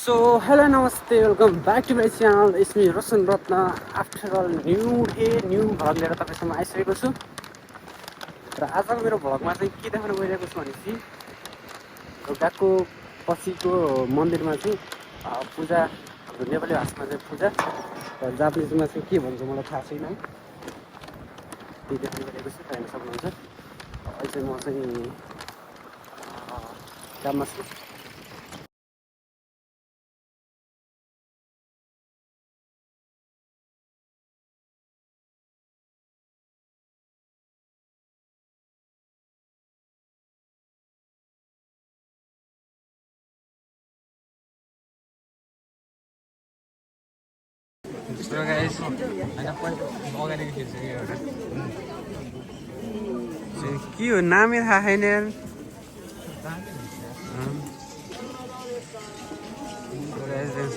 So hello namaste, welcome back to my channel. It's me Roshan Ratna. After all, new day, new vlog लिएर तपाईसँग आइसकेको छु। र आजको मेरो भ्लगमा चाहिँ के देखाउन गइरहेको छु भनेपछि ढोकाको पछिको मन्दिरमा चाहिँ पूजा, हाम्रो नेपाली भाषामा चाहिँ पूजा र जापानिजमा चाहिँ के भन्छ मलाई थाहा छैन। त्यही देखाउन गइरहेको छु, हेर्न सक्नुहुन्छ। अहिले चाहिँ म चाहिँ काममा छु। So guys, के हो नामै थाहा छैन यार।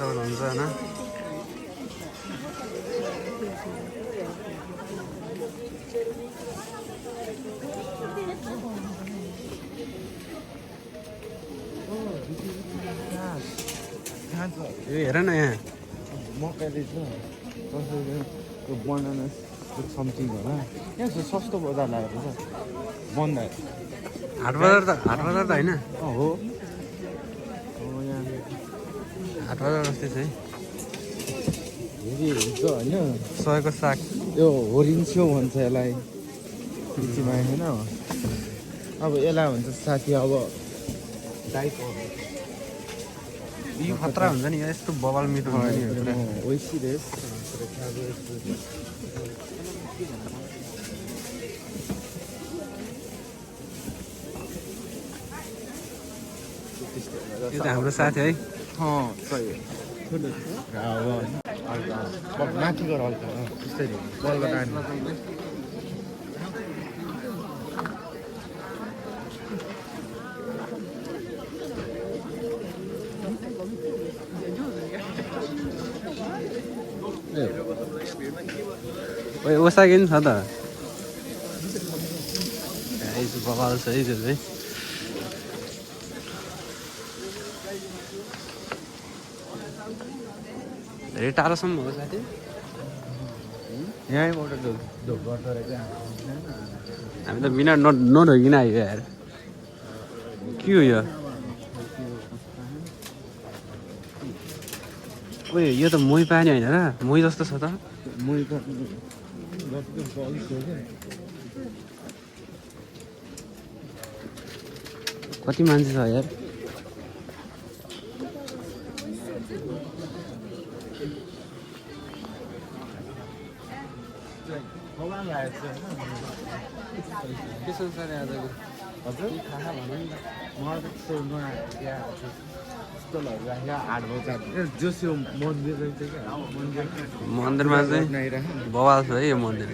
हुन्छ होइन हेर न यहाँ मकैले छ त्यो बनाना समथिङ होला यहाँ सस्तो बजार लागेको छ बन्द हाट बजार त होइन हो यहाँ हाट बजार जस्तै छ है। हेरी हुन्छ होइन सयको साग यो होरिङ छेउ भन्छ यसलाई पिछीमा होइन अब यसलाई भन्छ साथी अब दाइको यो खतरा हुन्छ नि यस्तो बबाल मिठो हुन्छ नि ओइसिरेस यो त हाम्रो साथी है। सही हो माथि गर हल्का त्यस्तै बलबाट आने ओसागे नि छ त बबाल छ है त्यो चाहिँ। धेरै टाढोसम्म हो साथी यहीँबाट हामी त बिना नढोकिन आयो यार। के हो यो ओए यो त मोही पानी होइन र मोही जस्तो छ त। कति मान्छे छ यार। के संसार आजको हजुर खाना भनौँ न मलाई त त्यस्तो नयाँ स्टलहरू राखेर हाट बजार जस यो मन्दिर रहेछ क्या मन्दिरमा चाहिँ बवाल छ है यो मन्दिर।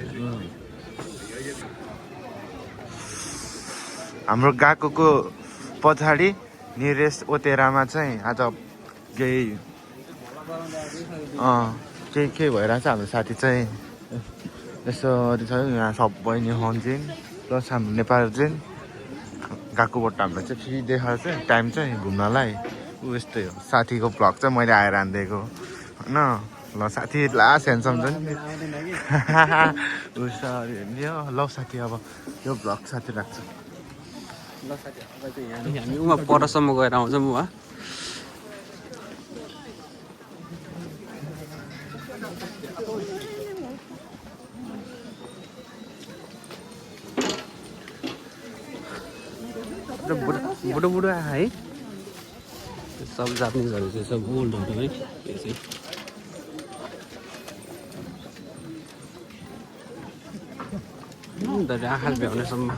हाम्रो गएकोको पछाडि निरेस ओतेरामा चाहिँ आज केही के भइरहेछ हाम्रो साथी चाहिँ यसो छ यहाँ सबै नि हन्जिन प्लस हाम्रो नेपाल चाहिँ गएकोबाट हाम्रो चाहिँ फ्री देखाएको चाहिँ टाइम चाहिँ घुम्नलाई ऊ यस्तै हो। साथीको भ्लग चाहिँ मैले आएर हानिदिएको होइन ल साथी लास्ट ह्यान्डसम छ नि ल साथी अब यो भ्लग साथी राख्छ ल साथी अब चाहिँ हामी उहाँ परसम्म गएर आउँछौँ उहाँ। बुढो बुढो आयो है सब जापानिजहरू चाहिँ सब ओल्डहरू है। यो चाहिँ धेरै आँखाले भ्याउनेसम्म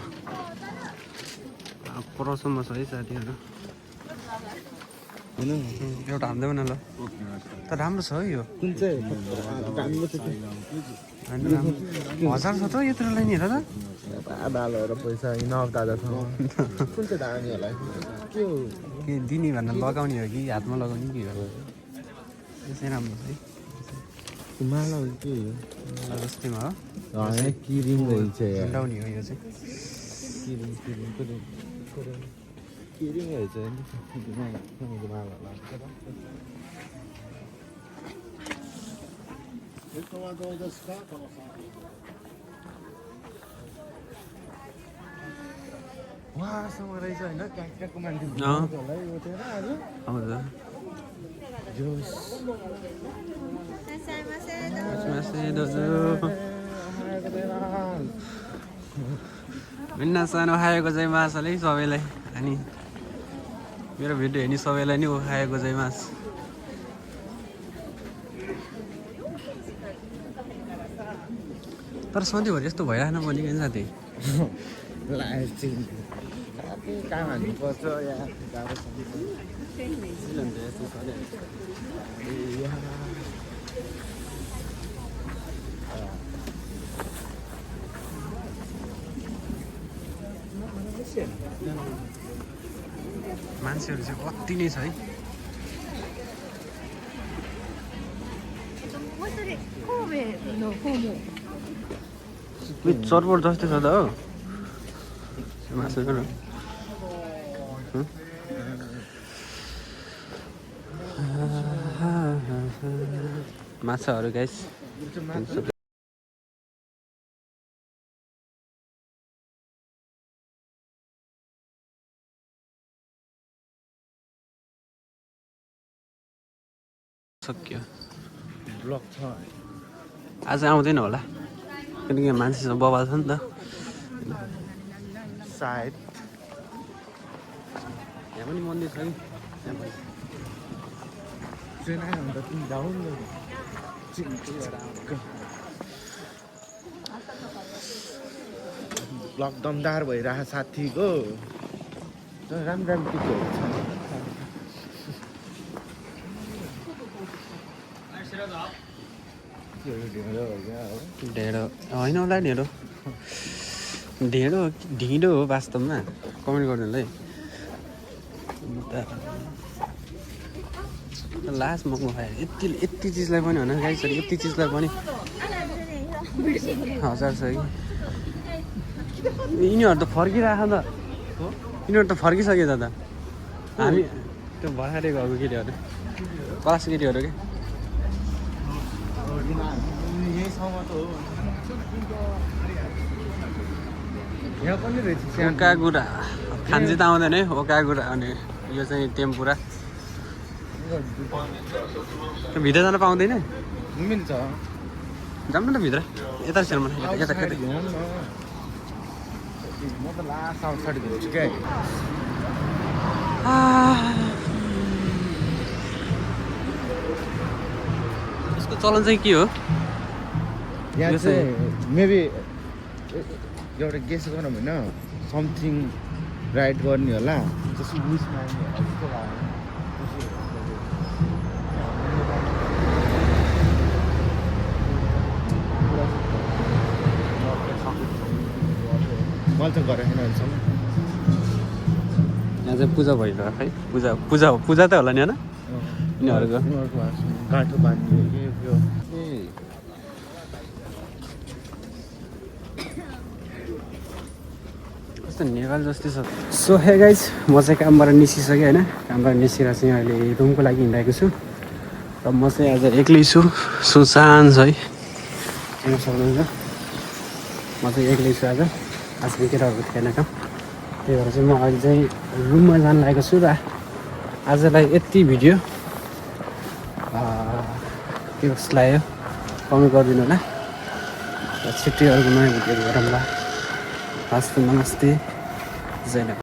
परसम्म छ है साथीहरू होइन एउटा हान्दैन न ल त राम्रो छ है यो कुन चाहिँ हजार छ त यत्रो लाइन हेर त दादाहरू पैसा इनफ दादा छ कुन चाहिँ दानीहरूलाई के हो के दिने भनेर लगाउने हो कि हातमा लगाउने कि हो त्यसै राम्रो छ है। माला के हो माला जस्तैमा हो किरिङ रहेछ झुन्डाउने हो यो चाहिँ। Kidding rồi Wow, sama रहेछ हैन क्याकको मान्छे होला यो तेरा आज हौदा जुस मिन्नासान ओहाएको चाहिँ मासले सबैलाई अनि मेरो भिडियो हेर्ने सबैलाई नि ओहाएको चाहिँ मास तर सधैँभरि यस्तो भइरहेन पनि नि साथी काम हाल्नुपर्छ यहाँ गाह्रो मान्छेहरू चाहिँ कति नै छ है चर्पट जस्तै छ त हो मासु माछाहरू गाइस सक्यो ब्लक छ आज आउँदैन होला किनकि मान्छेसँग बवाल छ नि त सायद यहाँ पनि मन्दिर छ है ट्रेन आयो भने त तिमी जाऊ न ब्लक दमदार भइरहेको साथीको राम्रो राम्रो टिकहरू छ ढेँडो होइन होला ढेँडो ढिँडो हो वास्तवमा कमेन्ट गर्नु है लास्ट मगमा खायो यति चिजलाई पनि होइन गाई सरी यति चिजलाई पनि 1000 छ कि यिनीहरू त फर्किरहेको त यिनीहरू त फर्किसक्यो दादा हामी त्यो भर्खरै गएको केटीहरू क्लास केटीहरू के ओकागुरा खान्जी त आउँदैन है ओकागुरा अनि यो चाहिँ टेम्पुरा भित्र जान पाउँदैन मिल्छ जाऊँ न त भित्र यता छेउमा यता म त लास्ट आउटसाइड घुम्छु क्या यसको चलन चाहिँ के हो यहाँ चाहिँ मेबी एउटा गेस गरौँ होइन समथिङ राइड गर्ने होला जस्तो उइसमा जस्तो लाग्यो मैले त गरेको छैन अहिलेसम्म यहाँ चाहिँ पूजा भइरहेको है पूजा त होला नि होइन यिनीहरूको गाँठो बाँध्ने यो कस्तो नेपाल जस्तै छ सो हे गाइज म चाहिँ कामबाट निस्किसकेँ होइन कामबाट निस्केर चाहिँ अहिले रुमको लागि हिँडिरहेको छु र म चाहिँ आज एक्लै छु सुनसान छ है हेर्न सक्नुहुन्छ म चाहिँ एक्लै छु आज केटाहरूको थिएन काम त्यही भएर चाहिँ म अहिले चाहिँ रुममा जान लागेको छु र आजलाई यति भिडियो के कस्तो लाग्यो कमेन्ट गरिदिनु होला र छिट्टै अर्को नयाँ भिडियोहरू हेरौँला हस्त नमस्ते जय नेपाल